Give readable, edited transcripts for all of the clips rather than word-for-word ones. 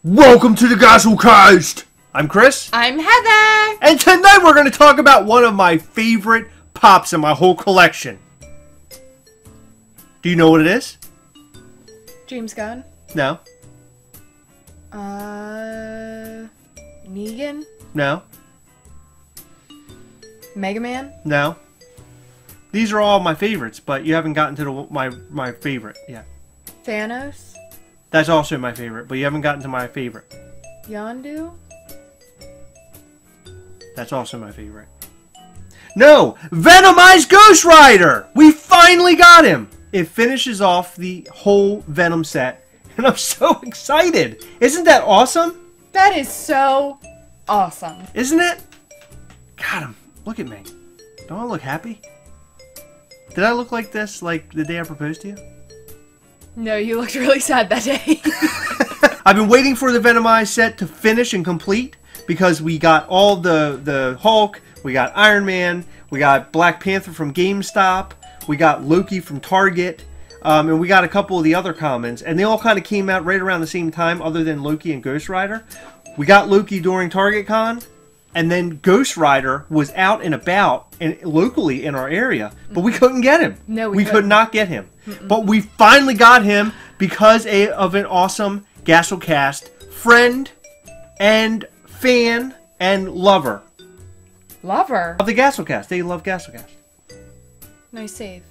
Welcome to the Gastlecast! I'm Chris. I'm Heather! And tonight we're going to talk about one of my favorite pops in my whole collection. Do you know what it is? James Gunn? No. Negan? No. Mega Man? No. These are all my favorites, but you haven't gotten to my favorite yet. Thanos? That's also my favorite, but you haven't gotten to my favorite. Yondu? That's also my favorite. No! Venomized Ghost Rider! We finally got him! It finishes off the whole Venom set, and I'm so excited! Isn't that awesome? That is so awesome. Isn't it? God, look at me. Don't I look happy? Did I look like this, like, the day I proposed to you? No, you looked really sad that day. I've been waiting for the Venomized set to finish and complete because we got all the Hulk, we got Iron Man, we got Black Panther from GameStop, we got Loki from Target, and we got a couple of the other commons, and they all kind of came out right around the same time other than Loki and Ghost Rider. We got Loki during Target Con, and then Ghost Rider was out and about and locally in our area, but we couldn't get him. No, we could not get him. But we finally got him because of an awesome Gastlecast friend and fan and lover. Lover? Of the Gastlecast. They love Gastlecast. Nice save.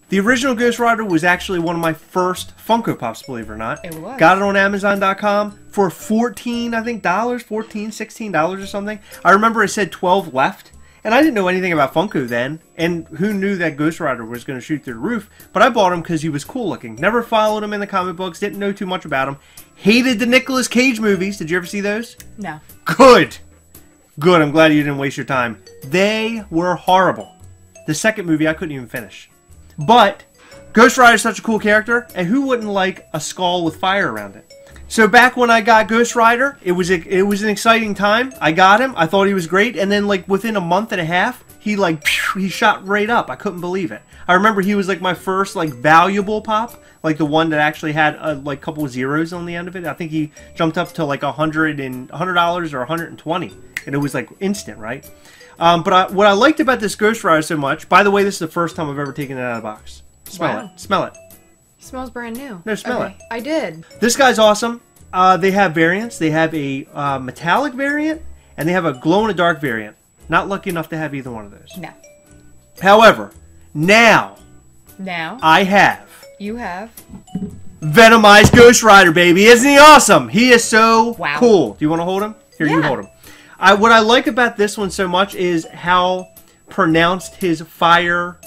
The original Ghost Rider was actually one of my first Funko Pops, believe it or not. It was. Got it on Amazon.com for $14, I think, $14, $16 or something. I remember it said 12 left, and I didn't know anything about Funko then, and who knew that Ghost Rider was going to shoot through the roof, but I bought him because he was cool looking. Never followed him in the comic books, didn't know too much about him. Hated the Nicolas Cage movies. Did you ever see those? No. Good. Good, I'm glad you didn't waste your time. They were horrible. The second movie I couldn't even finish. But Ghost Rider is such a cool character, and who wouldn't like a skull with fire around it? So back when I got Ghost Rider, it was an exciting time. I got him, I thought he was great, and then like within a month and a half, he shot right up. I couldn't believe it. I remember he was like my first like valuable pop, like the one that actually had a couple of zeros on the end of it. I think he jumped up to like $100 or $120, and it was like instant, right? But what I liked about this Ghost Rider so much, by the way, this is the first time I've ever taken it out of the box. Smell it. Smell it. It smells brand new. No, smell it. I did. This guy's awesome. They have variants. They have a metallic variant, and they have a glow-in-the-dark variant. Not lucky enough to have either one of those. No. However, now I have You have. Venomized Ghost Rider, baby. Isn't he awesome? He is so cool. Do you want to hold him? Here, Yeah. you hold him. What I like about this one so much is how pronounced his fire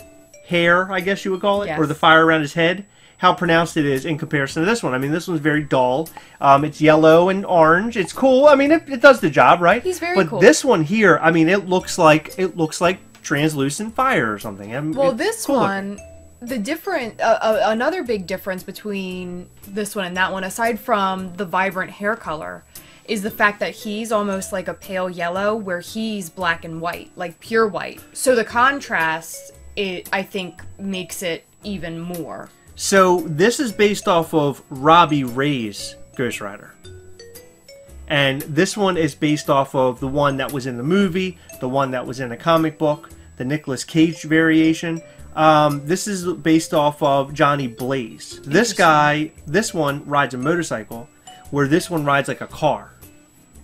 hair, I guess you would call it, Yes. or the fire around his head, how pronounced it is in comparison to this one. I mean, this one's very dull. It's yellow and orange. It's cool. I mean, it does the job, right? He's very but cool. But this one here, I mean, it looks like translucent fire or something. I mean, Well, this one, the different, another big difference between this one and that one, aside from the vibrant hair color, is the fact that he's almost like a pale yellow, where he's black and white, like pure white. So the contrast, I think, makes it even more. So this is based off of Robbie Ray's Ghost Rider. And this one is based off of the one that was in the movie, the one that was in the comic book, the Nicolas Cage variation. This is based off of Johnny Blaze. This guy, this one rides a motorcycle, where this one rides like a car.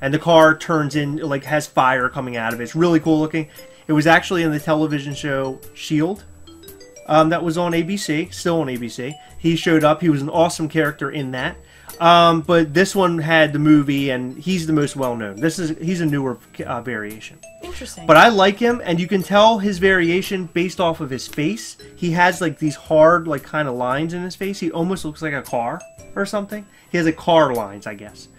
And the car turns in, like, has fire coming out of it. It's really cool looking. It was actually in the television show S.H.I.E.L.D. That was on ABC, still on ABC. He showed up. He was an awesome character in that. But this one had the movie, and he's the most well-known. He's a newer variation. Interesting. But I like him, and you can tell his variation based off of his face. He has, like, these hard, like, kind of lines in his face. He almost looks like a car or something. He has, like, car lines, I guess.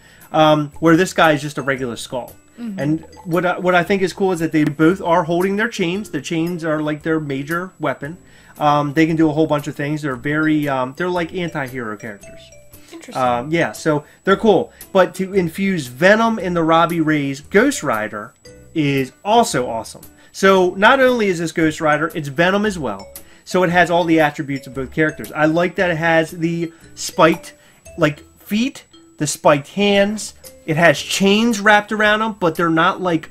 Where this guy is just a regular skull. Mm-hmm. And what I think is cool is that they both are holding their chains. The chains are like their major weapon. They can do a whole bunch of things. They're very, they're like anti-hero characters. Interesting. Yeah, so they're cool. But to infuse Venom in the Robbie Ray's Ghost Rider is also awesome. So not only is this Ghost Rider, it's Venom as well. So it has all the attributes of both characters. I like that it has the spiked, like, feet, the spiked hands. It has chains wrapped around them, but they're not like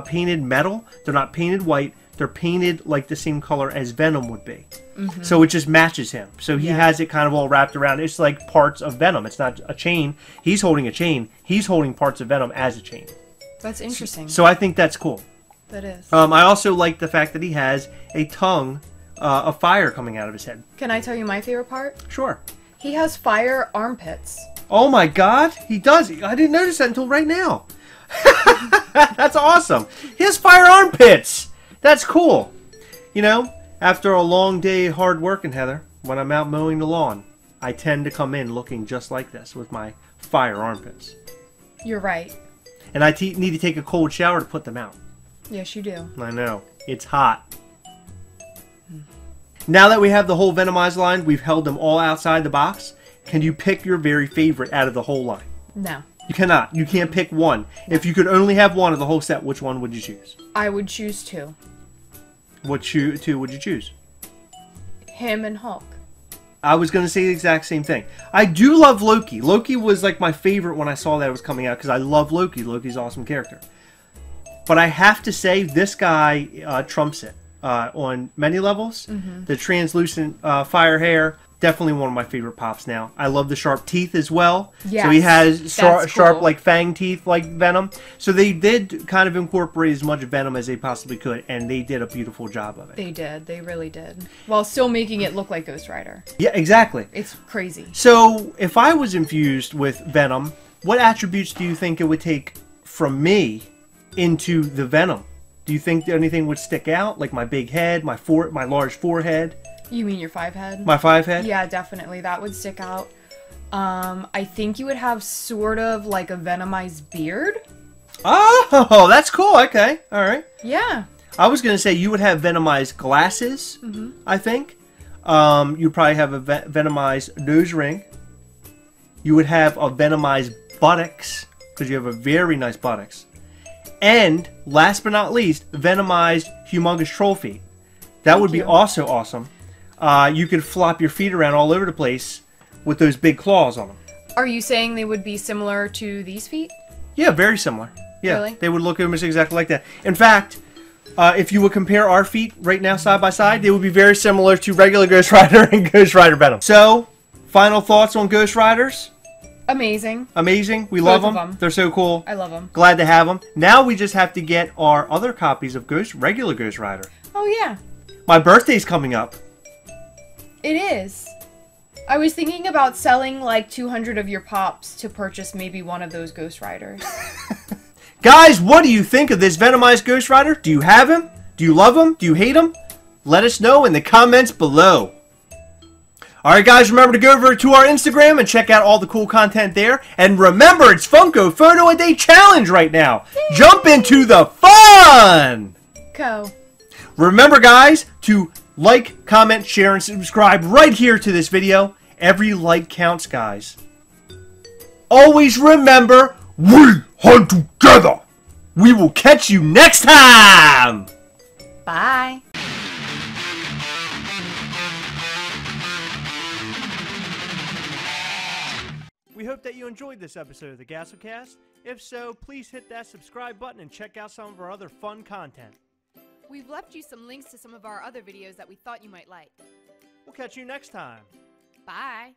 painted metal. They're not painted white. They're painted like the same color as Venom would be. So it just matches him. So he has it kind of all wrapped around. It's like parts of Venom. It's not a chain. He's holding a chain. He's holding parts of Venom as a chain. That's interesting. So I think that's cool. That is. I also like the fact that he has a tongue of fire coming out of his head. Can I tell you my favorite part? Sure. He has fire armpits. Oh my god, he does. I didn't notice that until right now. That's awesome. He has fire armpits. That's cool. You know, after a long day hard working, Heather, when I'm out mowing the lawn, I tend to come in looking just like this with my fire armpits. You're right. And I need to take a cold shower to put them out. Yes, you do. I know. It's hot. Now that we have the whole Venomized line, we've held them all outside the box. Can you pick your very favorite out of the whole line? No. You cannot. You can't pick one. If you could only have one of the whole set, which one would you choose? I would choose two. What two would you choose? Him and Hulk. I was going to say the exact same thing. I do love Loki. Loki was like my favorite when I saw that it was coming out because I love Loki. Loki's an awesome character. But I have to say this guy trumps it on many levels. The translucent fire hair, definitely one of my favorite pops now. I love the sharp teeth as well. Yes, so he has sharp cool. like fang teeth like Venom. So they did kind of incorporate as much Venom as they possibly could, and they did a beautiful job of it. They did. They really did. While still making it look like Ghost Rider. Yeah, exactly. It's crazy. So if I was infused with Venom, what attributes do you think it would take from me into the Venom? Do you think anything would stick out, like my big head, my large forehead? You mean your 5 head? My 5 head? Yeah, definitely. That would stick out. I think you would have sort of like a Venomized beard. Oh, that's cool. Okay. All right. Yeah. I was going to say you would have Venomized glasses, I think. You'd probably have a Venomized nose ring. You would have a Venomized buttocks, because you have a very nice buttocks. And, last but not least, Venomized humongous troll feet. That would be also awesome. You could flop your feet around all over the place with those big claws on them. Are you saying they would be similar to these feet? Yeah, very similar. Yeah, Really? They would look almost exactly like that. In fact, if you would compare our feet right now side by side, they would be very similar to regular Ghost Rider and Ghost Rider Venom. So, final thoughts on Ghost Riders? Amazing. Amazing. We love Both of them. them. They're so cool. I love them. Glad to have them. Now we just have to get our other copies of regular Ghost Rider. Oh, yeah. My birthday's coming up. It is. I was thinking about selling like 200 of your pops to purchase maybe one of those Ghost Riders. Guys, what do you think of this Venomized Ghost Rider? Do you have him? Do you love him? Do you hate him? Let us know in the comments below. Alright guys, remember to go over to our Instagram and check out all the cool content there. And remember, it's Funko Photo a Day Challenge right now. Yay! Jump into the fun! Remember guys, to like, comment, share, and subscribe right here to this video. Every like counts, guys. Always remember, we hunt together. We will catch you next time. Bye. We hope that you enjoyed this episode of the Gastlecast. If so, please hit that subscribe button and check out some of our other fun content. We've left you some links to some of our other videos that we thought you might like. We'll catch you next time. Bye.